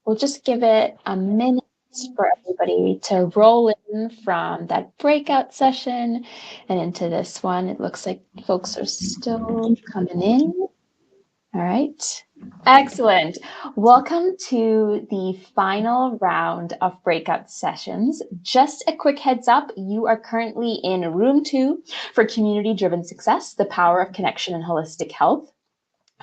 We'll just give it a minute for everybody to roll in from that breakout session and into this one. It looks like folks are still coming in. All right. Excellent. Welcome to the final round of breakout sessions. Just a quick heads up, you are currently in room 2 for community-driven success, the power of connection and holistic health,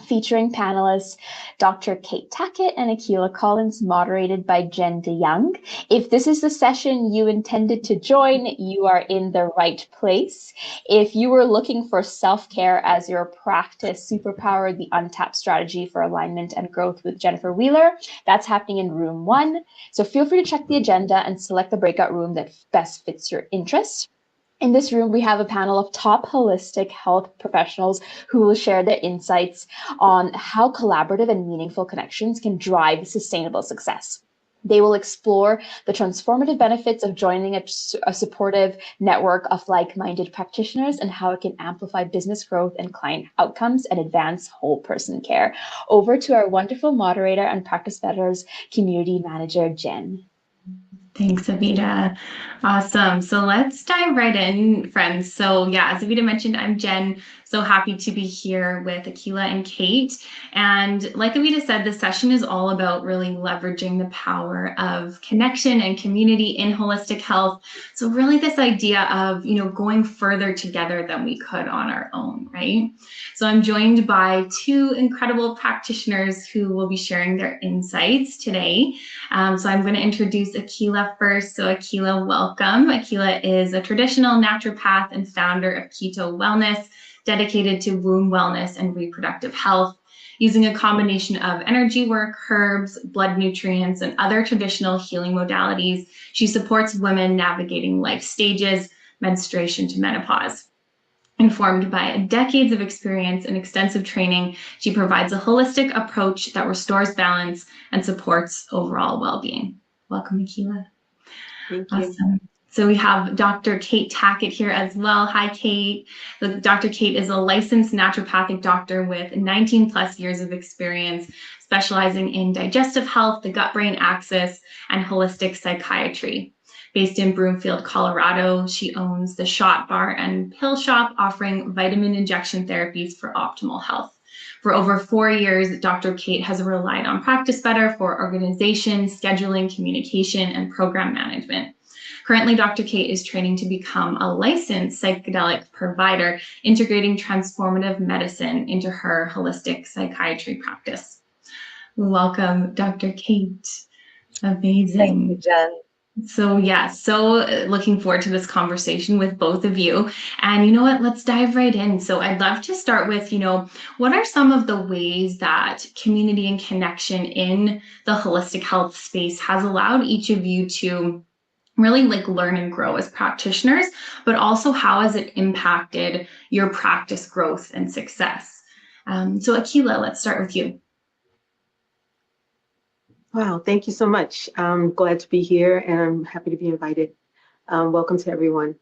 featuring panelists Dr. Kate Tackett and Akila Collins, moderated by Jen DeYoung. If this is the session you intended to join, you are in the right place. If you were looking for self-care as your practice superpower, the untapped strategy for alignment and growth with Jennifer Wheeler, that's happening in room 1. So feel free to check the agenda and select the breakout room that best fits your interests. In this room, we have a panel of top holistic health professionals who will share their insights on how collaborative and meaningful connections can drive sustainable success. They will explore the transformative benefits of joining a supportive network of like-minded practitioners and how it can amplify business growth and client outcomes and advance whole person care. Over to our wonderful moderator and Practice Better's community manager, Jen. Thanks, Avita. Awesome. So let's dive right in, friends. So yeah, as Avita mentioned, I'm Jen. So happy to be here with Akila and Kate. And like Avita said, this session is all about really leveraging the power of connection and community in holistic health. So really this idea of, going further together than we could on our own, right? So I'm joined by 2 incredible practitioners who will be sharing their insights today. So I'm going to introduce Akila first. So Akila, welcome. Akila is a traditional naturopath and founder of Keto Wellness, dedicated to womb wellness and reproductive health. Using a combination of energy work, herbs, blood nutrients, and other traditional healing modalities, she supports women navigating life stages, menstruation to menopause. Informed by decades of experience and extensive training, she provides a holistic approach that restores balance and supports overall well-being. Welcome, Akila. Thank you. Awesome. So we have Dr. Kate Tackett here as well. Hi, Kate. Dr. Kate is a licensed naturopathic doctor with 19 plus years of experience, specializing in digestive health, the gut-brain axis, and holistic psychiatry. Based in Broomfield, Colorado, she owns the Shot Bar and Pill Shop, offering vitamin injection therapies for optimal health. For over 4 years, Dr. Kate has relied on Practice Better for organization, scheduling, communication, and program management. Currently, Dr. Kate is training to become a licensed psychedelic provider, integrating transformative medicine into her holistic psychiatry practice. Welcome, Dr. Kate. Amazing. Thank you, Jen. So yeah, so looking forward to this conversation with both of you. And you know what, let's dive right in. So I'd love to start with, what are some of the ways that community and connection in the holistic health space has allowed each of you to really learn and grow as practitioners, but also how has it impacted your practice growth and success? So Akila, let's start with you. Wow, thank you so much. I'm glad to be here and I'm happy to be invited. Welcome to everyone.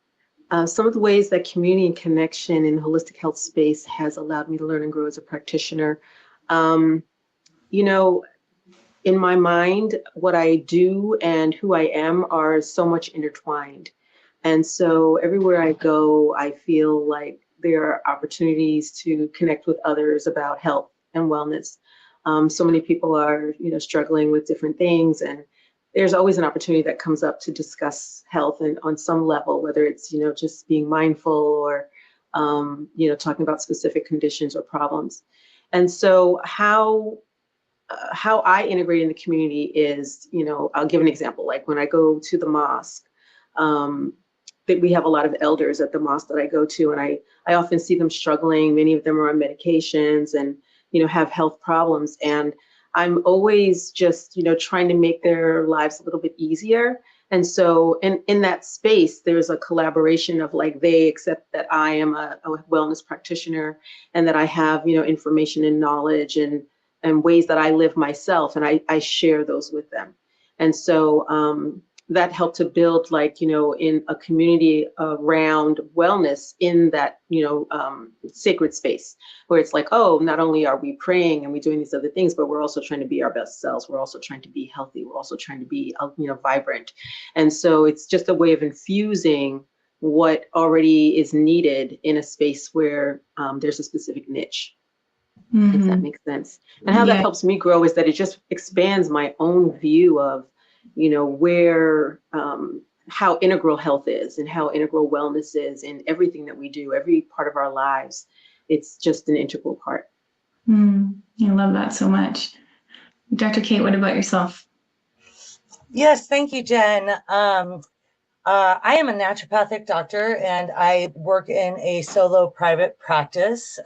Some of the ways that community and connection in the holistic health space has allowed me to learn and grow as a practitioner. In my mind, what I do and who I am are so much intertwined. And so everywhere I go, I feel like there are opportunities to connect with others about health and wellness. So many people are, struggling with different things, and there's always an opportunity that comes up to discuss health and on some level, whether it's, just being mindful or, talking about specific conditions or problems. And so how I integrate in the community is, I'll give an example. Like when I go to the mosque, we have a lot of elders at the mosque that I go to, and I often see them struggling. Many of them are on medications and, have health problems. And I'm always just, trying to make their lives a little bit easier. And so in that space, there's a collaboration of they accept that I am a wellness practitioner and that I have, information and knowledge and ways that I live myself, and I share those with them. And so that helped to build, like, in a community around wellness in that, sacred space, where it's like, oh, not only are we praying and we doing these other things, but we're also trying to be our best selves. We're also trying to be healthy. We're also trying to be, vibrant. And so it's just a way of infusing what already is needed in a space where there's a specific niche, if that makes sense. And how that helps me grow is that it just expands my own view of, where, how integral health is and how integral wellness is in everything that we do, every part of our lives. It's just an integral part. I love that so much. Dr. Kate, what about yourself? Yes, thank you, Jen. I am a naturopathic doctor, and I work in a solo private practice.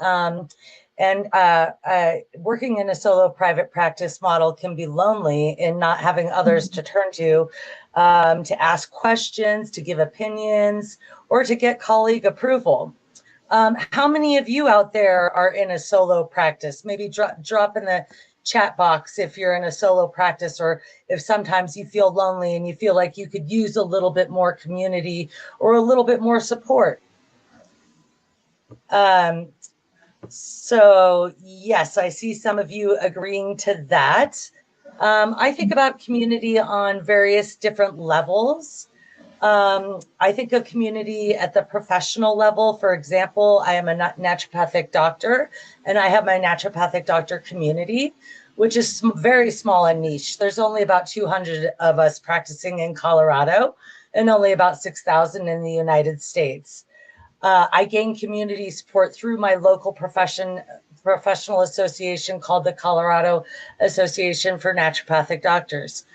Working in a solo private practice model can be lonely in not having others to turn to ask questions, to give opinions, or to get colleague approval. How many of you out there are in a solo practice? Maybe drop in the chat box if you're in a solo practice, or if sometimes you feel lonely and you feel like you could use a little bit more community or a little bit more support. So yes, I see some of you agreeing to that. I think about community on various different levels. I think of community at the professional level. For example, I am a naturopathic doctor, and I have my naturopathic doctor community, which is very small and niche. There's only about 200 of us practicing in Colorado and only about 6,000 in the United States. I gain community support through my local professional association called the Colorado Association for Naturopathic Doctors.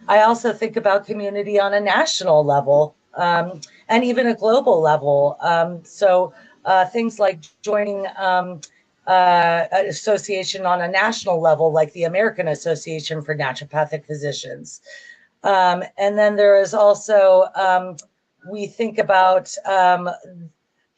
I also think about community on a national level and even a global level. So things like joining an association on a national level, like the American Association for Naturopathic Physicians. And then there is also, we think about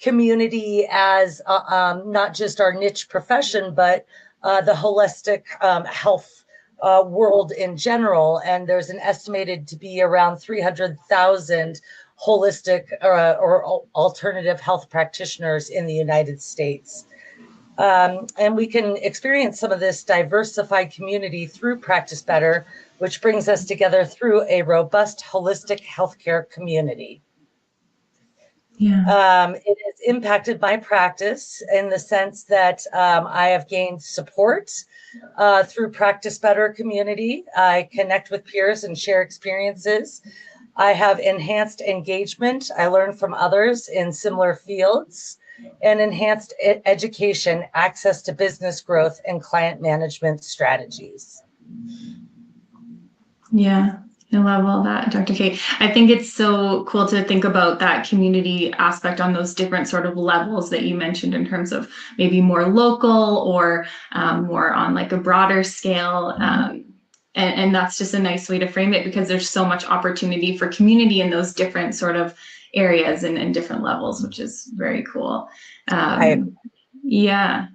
community as not just our niche profession, but the holistic health world in general. And there's an estimated to be around 300,000 holistic or alternative health practitioners in the United States. And we can experience some of this diversified community through Practice Better, which brings us together through a robust holistic healthcare community. It has impacted my practice in the sense that I have gained support through Practice Better community. I connect with peers and share experiences. I have enhanced engagement. I learn from others in similar fields, and enhanced education, access to business growth, and client management strategies. Yeah. I love all that, Dr. Kate. I think it's so cool to think about that community aspect on those different sort of levels that you mentioned in terms of maybe more local or more on like a broader scale. And that's just a nice way to frame it, because there's so much opportunity for community in those different sort of areas and different levels, which is very cool. Yeah.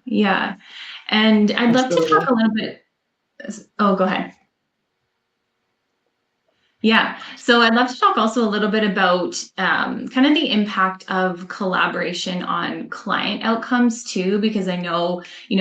And I'd love to talk a little bit. Oh, go ahead. Yeah, so I'd love to talk also a little bit about kind of the impact of collaboration on client outcomes too, because I know, in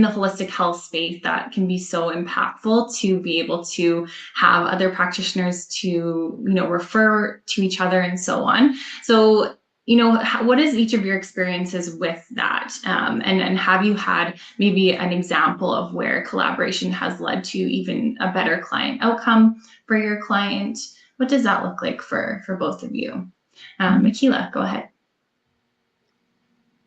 the holistic health space, that can be so impactful to be able to have other practitioners to, refer to each other and so on. So, what is each of your experiences with that? And have you had maybe an example of where collaboration has led to even a better client outcome for your client? What does that look like for both of you? Akila, go ahead.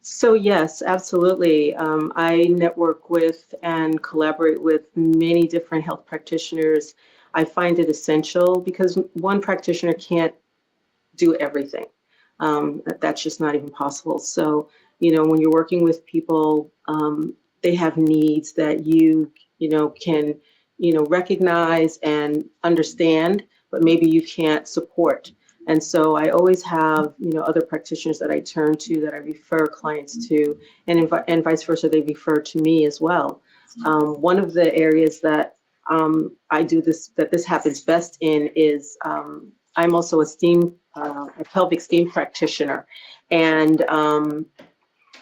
So yes, absolutely. I network with and collaborate with many different health practitioners. I find it essential because one practitioner can't do everything. That's just not even possible. So, when you're working with people, they have needs that you can, recognize and understand, but maybe you can't support. And so I always have, other practitioners that I turn to, that I refer clients to, and vice versa, they refer to me as well. One of the areas that I do this happens best in is I'm also a pelvic steam practitioner, and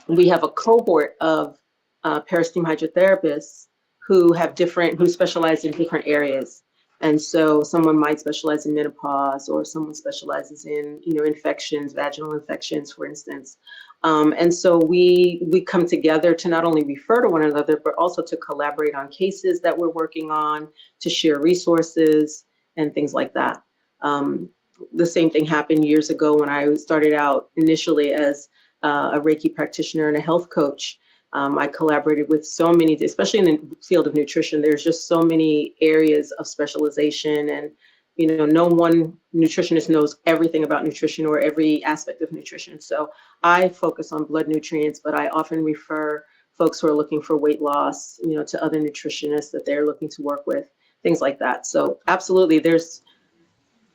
we have a cohort of peristeam hydrotherapists who specialize in different areas. And so someone might specialize in menopause, or someone specializes in, infections, vaginal infections, for instance. And so we come together to not only refer to one another, but also to collaborate on cases that we're working on, to share resources and things like that. The same thing happened years ago when I started out initially as a Reiki practitioner and a health coach. I collaborated with so many, especially in the field of nutrition. There's just so many areas of specialization, and no one nutritionist knows everything about nutrition or every aspect of nutrition. So I focus on blood nutrients, but I often refer folks who are looking for weight loss, to other nutritionists that they're looking to work with, things like that. So absolutely,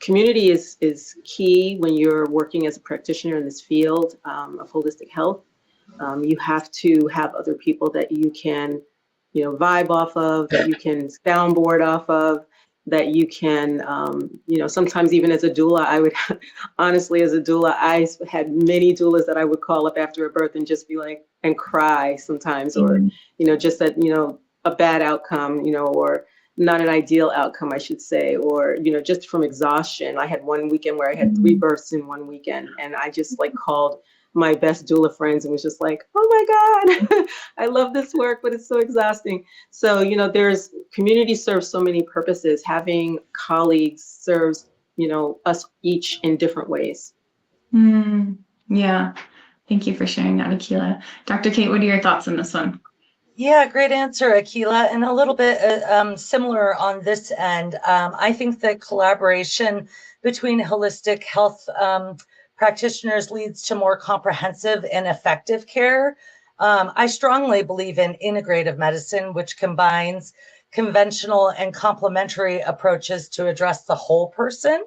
community is key when you're working as a practitioner in this field of holistic health. You have to have other people that you can, vibe off of, that you can soundboard off of, that you can, sometimes even as a doula, I would, honestly, as a doula, I had many doulas that I would call up after a birth and just be like, and cry sometimes, or, just that, a bad outcome, or not an ideal outcome, I should say, or, just from exhaustion. I had one weekend where I had 3 births in one weekend, and I just called my best doula friends and was just like, oh my God, I love this work, but it's so exhausting. So, there's community serves so many purposes. Having colleagues serves, us each in different ways. Yeah. Thank you for sharing that, Akila. Dr. Kate, what are your thoughts on this one? Yeah, great answer, Akila. And a little bit similar on this end. I think that collaboration between holistic health practitioners leads to more comprehensive and effective care. I strongly believe in integrative medicine, which combines conventional and complementary approaches to address the whole person.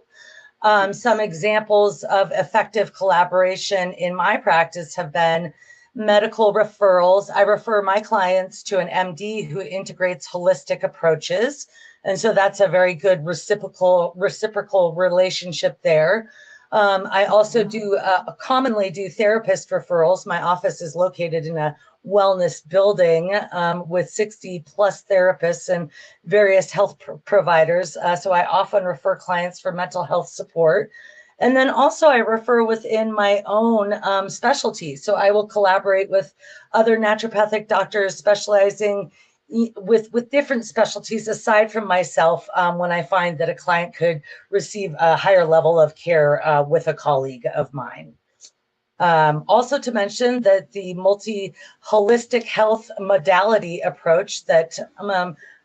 Some examples of effective collaboration in my practice have been medical referrals. I refer my clients to an MD who integrates holistic approaches. And so that's a very good reciprocal relationship there. I also commonly do therapist referrals. My office is located in a wellness building with 60 plus therapists and various health providers. So I often refer clients for mental health support. And then also I refer within my own specialty. So I will collaborate with other naturopathic doctors specializing with different specialties aside from myself when I find that a client could receive a higher level of care with a colleague of mine. Also to mention that the multi-holistic health modality approach that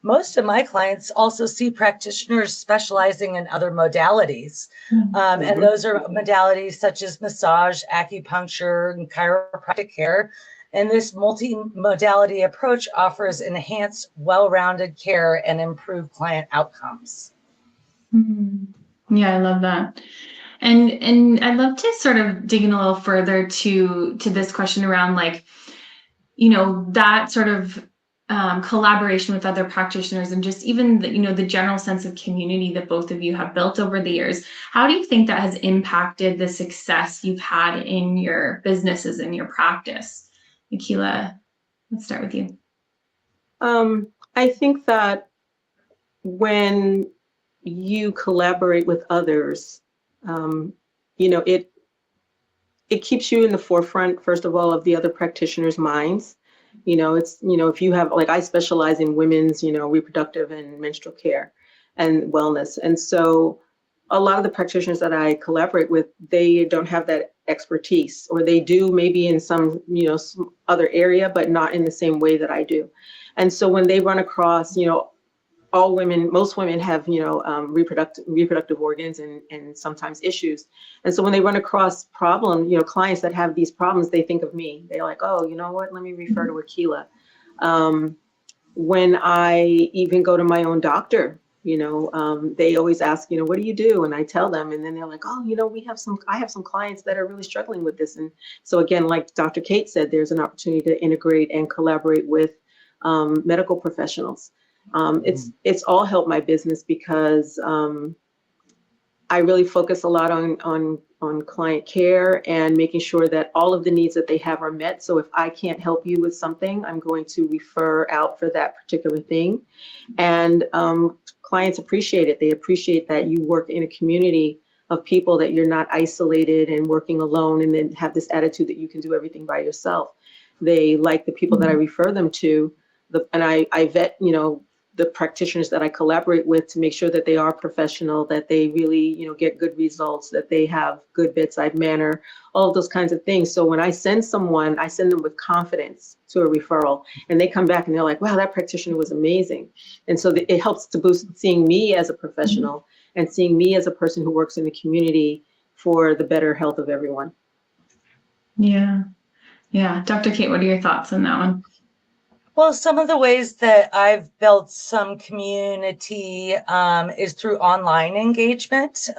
most of my clients also see practitioners specializing in other modalities. And those are modalities such as massage, acupuncture, and chiropractic care. And this multi-modality approach offers enhanced, well-rounded care and improved client outcomes. Yeah, I love that. And I'd love to sort of dig in a little further to this question around that sort of collaboration with other practitioners, and just even the general sense of community that both of you have built over the years. How do you think that has impacted the success you've had in your businesses and your practice? Akila, let's start with you. I think that when you collaborate with others, it keeps you in the forefront, first of all, of the other practitioners' minds. If you have, I specialize in women's, reproductive and menstrual care and wellness. And so a lot of the practitioners that I collaborate with, they don't have that expertise, or they do maybe in some, some other area, but not in the same way that I do. And so when they run across, most women have, reproductive organs and sometimes issues. And so when they run across clients that have these problems, they think of me. They're like, oh, you know what, let me refer to Akila. When I even go to my own doctor, they always ask, what do you do? And I tell them, and then they're like, oh, I have some clients that are really struggling with this. And so again, like Dr. Kate said, there's an opportunity to integrate and collaborate with medical professionals. It's all helped my business because I really focus a lot on client care and making sure that all of the needs that they have are met. So if I can't help you with something, I'm going to refer out for that particular thing. And clients appreciate it. They appreciate that you work in a community of people, that you're not isolated and working alone and then have this attitude that you can do everything by yourself. They like the people that I refer them to, and I vet, the practitioners that I collaborate with to make sure that they are professional, that they really, get good results, that they have good bedside manner, all of those kinds of things. So when I send someone, I send them with confidence to a referral, and they come back and they're like, wow, that practitioner was amazing. And so it helps to boost seeing me as a professional and seeing me as a person who works in the community for the better health of everyone. Yeah. Yeah. Dr. Kate, what are your thoughts on that one? Well, some of the ways that I've built some community is through online engagement.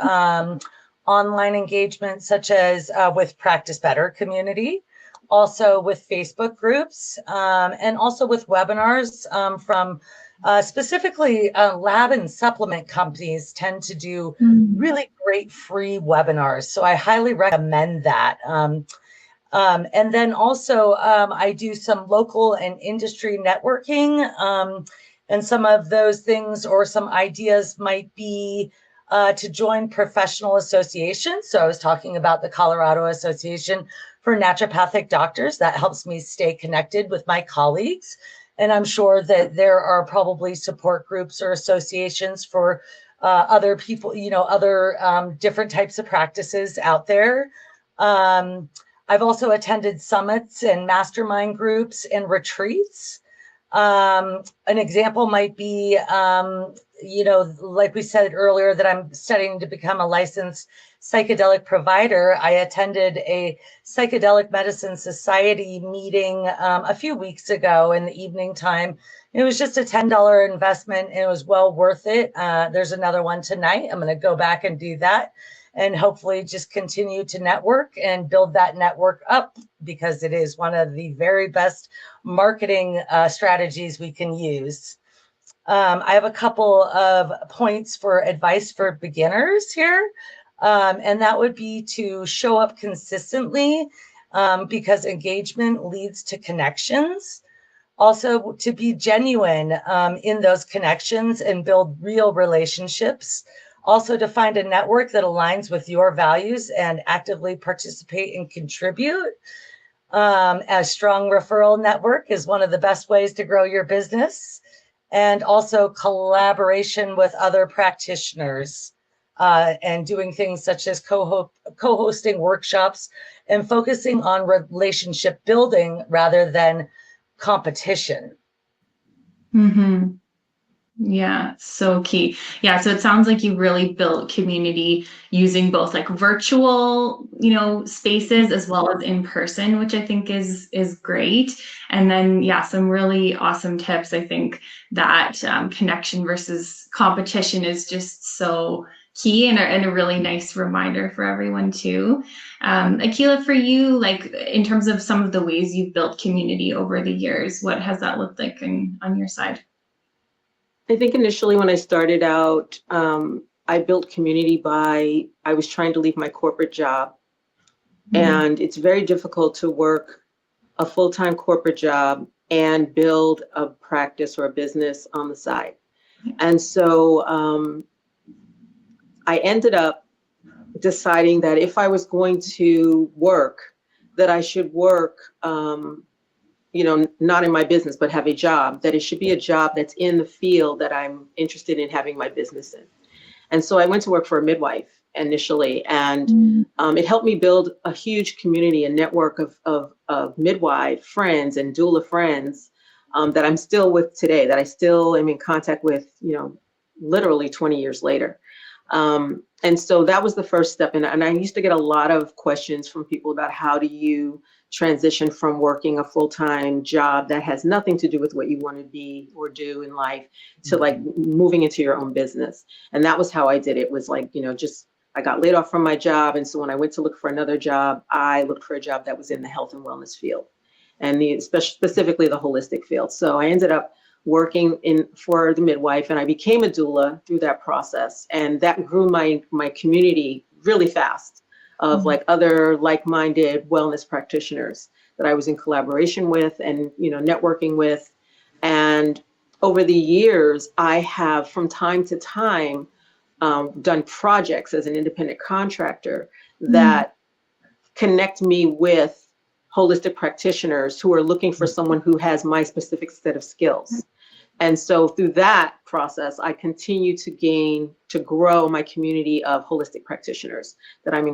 Online engagement such as with Practice Better community, also with Facebook groups, and also with webinars from specifically lab and supplement companies tend to do really great free webinars. So I highly recommend that. And then also I do some local and industry networking, and some of those things or some ideas might be to join professional associations. So I was talking about the Colorado Association for Naturopathic Doctors. That helps me stay connected with my colleagues. And I'm sure that there are probably support groups or associations for other people, other different types of practices out there. I've also attended summits and mastermind groups and retreats. An example might be, like we said earlier, that I'm studying to become a licensed psychedelic provider. I attended a psychedelic medicine society meeting a few weeks ago in the evening time. It was just a $10 investment and it was well worth it. There's another one tonight. I'm going to go back and do that, and hopefully just continue to network and build that network up, because it is one of the very best marketing strategies we can use. I have a couple of points for advice for beginners here, and that would be to show up consistently, because engagement leads to connections. Also, to be genuine in those connections and build real relationships. Also, to find a network that aligns with your values and actively participate and contribute. A strong referral network is one of the best ways to grow your business. And also collaboration with other practitioners and doing things such as co-hosting workshops and focusing on relationship building rather than competition. Mm-hmm. Yeah, so key. Yeah, so it sounds like you really built community using both like virtual, spaces as well as in person, which I think is great. And then, yeah, some really awesome tips. I think that connection versus competition is just so key and a really nice reminder for everyone too. Akila, for you, like in terms of some of the ways you've built community over the years, what has that looked like on your side? I think initially when I started out, I built community I was trying to leave my corporate job. And it's very difficult to work a full-time corporate job and build a practice or a business on the side. And so I ended up deciding that if I was going to work, that I should work not in my business, but have a job, that it should be a job that's in the field that I'm interested in having my business in. And so I went to work for a midwife initially, and it helped me build a huge community, a network of midwife friends and doula friends that I'm still with today, that I still am in contact with, literally 20 years later. And so that was the first step. And I used to get a lot of questions from people about how do you transition from working a full-time job that has nothing to do with what you want to be or do in life to like moving into your own business. And that was how I did it. It was like, I got laid off from my job. And so when I went to look for another job, I looked for a job that was in the health and wellness field, and specifically the holistic field. So I ended up working for the midwife, and I became a doula through that process. And that grew my community really fast of like other like-minded wellness practitioners that I was in collaboration with and, networking with. And over the years, I have from time to time done projects as an independent contractor that connect me with holistic practitioners who are looking for someone who has my specific set of skills. And so through that process, I continue to grow my community of holistic practitioners that I'm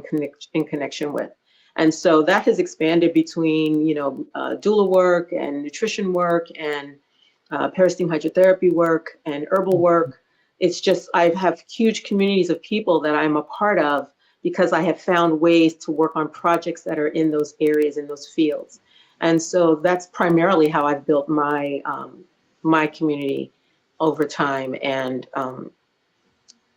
in connection with. And so that has expanded between, doula work and nutrition work and peristeam hydrotherapy work and herbal work. It's just, I have huge communities of people that I'm a part of because I have found ways to work on projects that are in those areas, in those fields. And so that's primarily how I've built my my community over time, and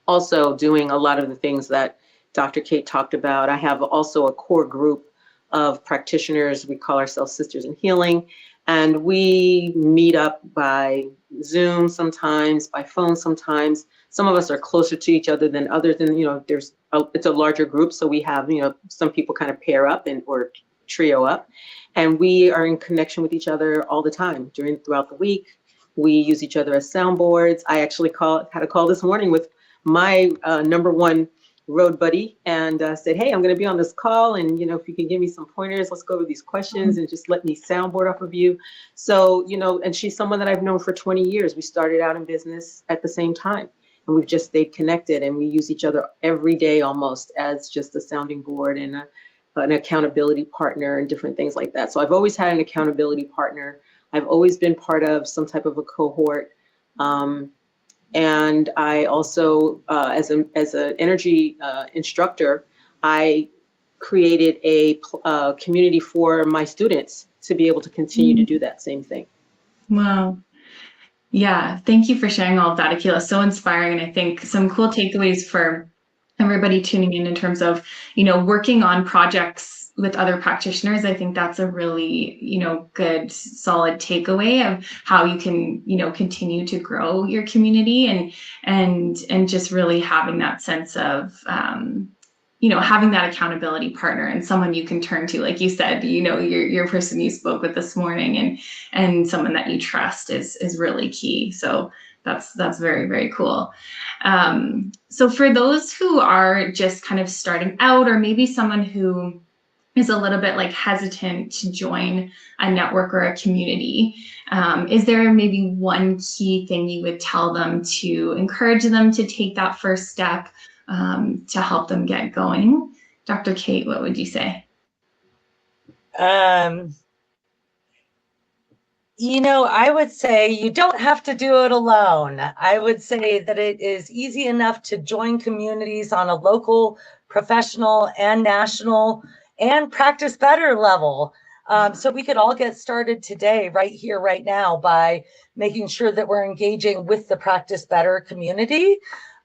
also doing a lot of the things that Dr. Kate talked about. I have also a core group of practitioners. We call ourselves Sisters in Healing, and we meet up by Zoom sometimes, by phone sometimes. Some of us are closer to each other than others, and it's a larger group, so we have some people kind of pair up or trio up, and we are in connection with each other all the time throughout the week. We use each other as soundboards. I actually had a call this morning with my number one road buddy and said, hey, I'm going to be on this call. And, if you can give me some pointers, let's go over these questions and just let me soundboard off of you. So, and she's someone that I've known for 20 years. We started out in business at the same time, and we've just stayed connected, and we use each other every day almost as just a sounding board and an accountability partner and different things like that. So I've always had an accountability partner. I've always been part of some type of a cohort. And I also, as an energy instructor, I created a community for my students to be able to continue to do that same thing. Wow. Yeah. Thank you for sharing all of that, Akila. So inspiring. And I think some cool takeaways for everybody tuning in terms of, working on projects with other practitioners. I think that's a really, good, solid takeaway of how you can, continue to grow your community and just really having that sense of, having that accountability partner and someone you can turn to, like you said, your person you spoke with this morning and someone that you trust is really key. So that's very, very cool. So for those who are just kind of starting out, or maybe someone who is a little bit like hesitant to join a network or a community, is there maybe one key thing you would tell them to encourage them to take that first step to help them get going? Dr. Kate, what would you say? I would say you don't have to do it alone. I would say that it is easy enough to join communities on a local, professional, and national and practice better level. So we could all get started today, right here, right now, by making sure that we're engaging with the Practice Better community.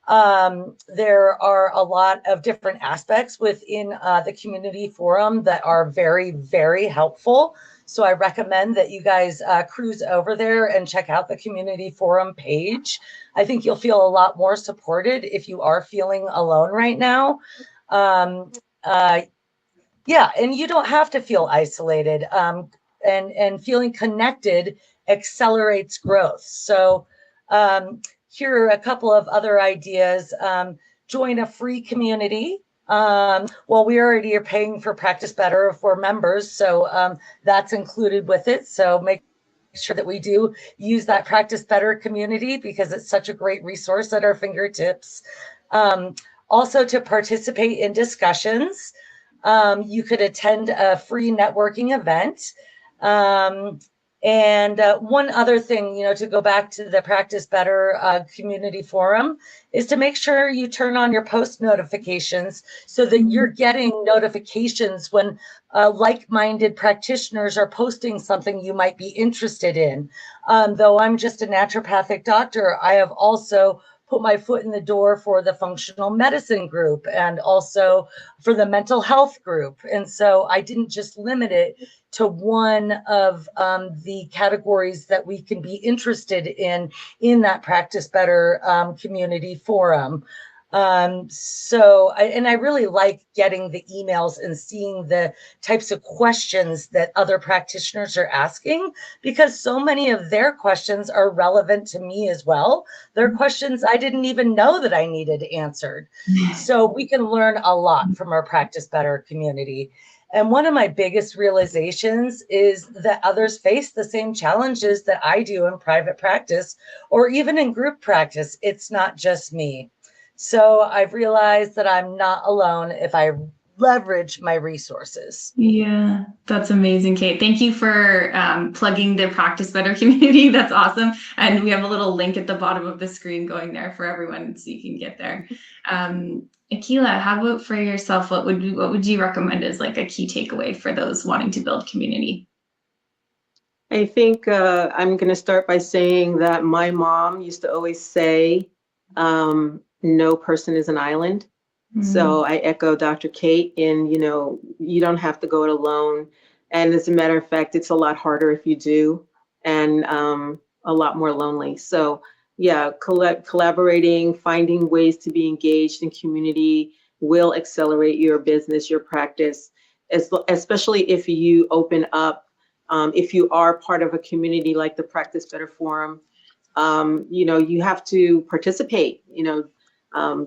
There are a lot of different aspects within the community forum that are very, very helpful. So I recommend that you guys cruise over there and check out the community forum page. I think you'll feel a lot more supported if you are feeling alone right now. Yeah, and you don't have to feel isolated, and feeling connected accelerates growth. So here are a couple of other ideas. Join a free community. Well, we already are paying for Practice Better for members, so that's included with it. So make sure that we do use that Practice Better community because it's such a great resource at our fingertips. Also, to participate in discussions. You could attend a free networking event. And one other thing, to go back to the Practice Better community forum, is to make sure you turn on your post notifications so that you're getting notifications when like-minded practitioners are posting something you might be interested in. Though I'm just a naturopathic doctor, I have also put my foot in the door for the functional medicine group and also for the mental health group. And so I didn't just limit it to one of the categories that we can be interested in that Practice Better community forum. I really like getting the emails and seeing the types of questions that other practitioners are asking, because so many of their questions are relevant to me as well. They're questions I didn't even know that I needed answered. So we can learn a lot from our Practice Better community. And one of my biggest realizations is that others face the same challenges that I do in private practice or even in group practice. It's not just me. So I've realized that I'm not alone if I leverage my resources. Yeah, that's amazing, Kate. Thank you for plugging the Practice Better community. That's awesome. And we have a little link at the bottom of the screen going there for everyone so you can get there. Akila, how about for yourself? What would you recommend as like a key takeaway for those wanting to build community? I think I'm going to start by saying that my mom used to always say, no person is an island. So I echo Dr. Kate in, you don't have to go it alone. And as a matter of fact, it's a lot harder if you do, and a lot more lonely. So yeah, collaborating, finding ways to be engaged in community will accelerate your business, your practice, especially if you open up, if you are part of a community like the Practice Better Forum. You have to participate,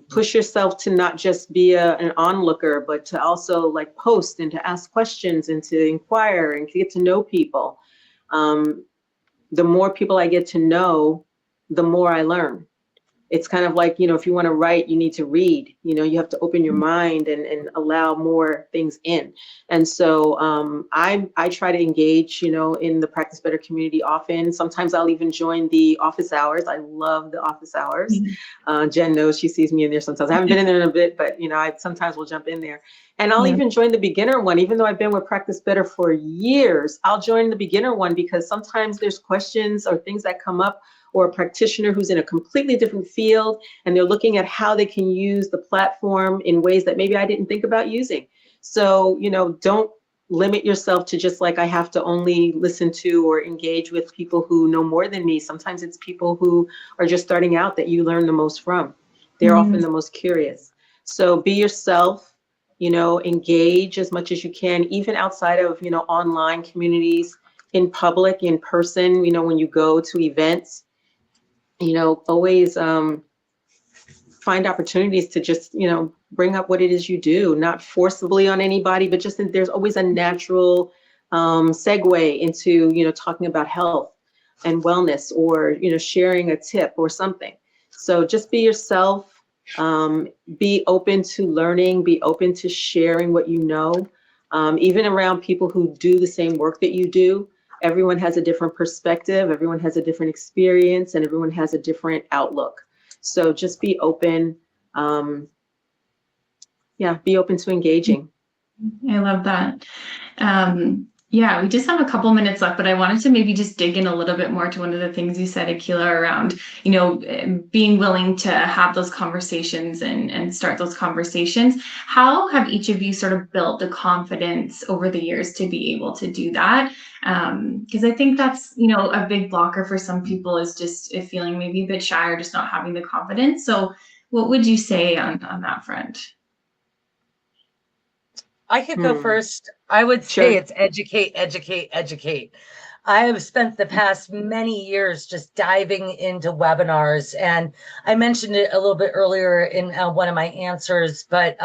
push yourself to not just be an onlooker, but to also like post and to ask questions and to inquire and to get to know people. The more people I get to know, the more I learn. It's kind of like, if you want to write, you need to read, you have to open your mind and allow more things in. And so I try to engage, in the Practice Better community often. Sometimes I'll even join the office hours. I love the office hours. Jen knows, she sees me in there sometimes. I haven't been in there in a bit, but I sometimes will jump in there. And I'll even join the beginner one, even though I've been with Practice Better for years. I'll join the beginner one because sometimes there's questions or things that come up, or a practitioner who's in a completely different field and they're looking at how they can use the platform in ways that maybe I didn't think about using. So, don't limit yourself to just like, I have to only listen to or engage with people who know more than me. Sometimes it's people who are just starting out that you learn the most from. They're often the most curious. So be yourself, engage as much as you can, even outside of, online communities, in public, in person, when you go to events. Always find opportunities to just, bring up what it is you do, not forcibly on anybody, but just there's always a natural segue into, talking about health and wellness, or, sharing a tip or something. So just be yourself, be open to learning, be open to sharing what you know, even around people who do the same work that you do. Everyone has a different perspective, everyone has a different experience, and everyone has a different outlook. So just be open. Be open to engaging. I love that. We just have a couple minutes left, but I wanted to maybe just dig in a little bit more to one of the things you said, Akila, around, being willing to have those conversations and start those conversations. How have each of you sort of built the confidence over the years to be able to do that? Because I think that's, a big blocker for some people, is just feeling maybe a bit shy or just not having the confidence. So what would you say on that front? I could go first. I would say It's educate, educate, educate. I have spent the past many years just diving into webinars, and I mentioned it a little bit earlier in one of my answers, but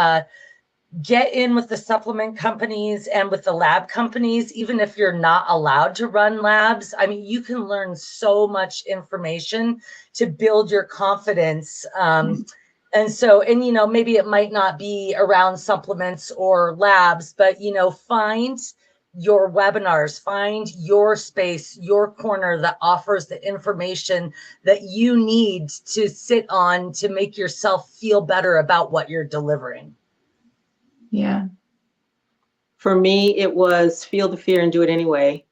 get in with the supplement companies and with the lab companies, even if you're not allowed to run labs. I mean, you can learn so much information to build your confidence. Maybe it might not be around supplements or labs, but, find your webinars, find your space, your corner that offers the information that you need to sit on to make yourself feel better about what you're delivering. Yeah. For me, it was feel the fear and do it anyway.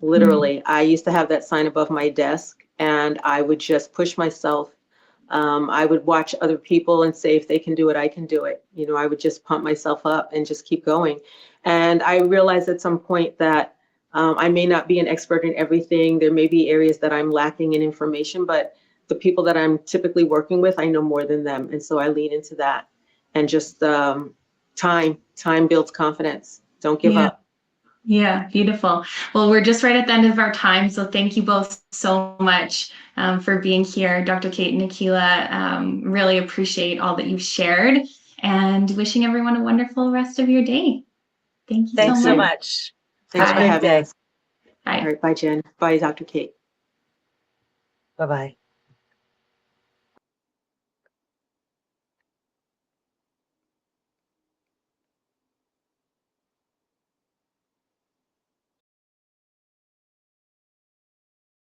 Literally, I used to have that sign above my desk, and I would just push myself I would watch other people and say, if they can do it, I can do it. You know, I would just pump myself up and just keep going. And I realized at some point that I may not be an expert in everything. There may be areas that I'm lacking in information, but the people that I'm typically working with, I know more than them. And so I lean into that. And just time builds confidence. Don't give up. Yeah, beautiful. Well, we're just right at the end of our time, so thank you both so much for being here, Dr. Kate and Akila. Really appreciate all that you've shared, and wishing everyone a wonderful rest of your day. Thank you Thanks so so much. much. Thanks Have for a good having day. us. Bye. All right, bye, Jen. Bye, Dr. Kate. Bye-bye.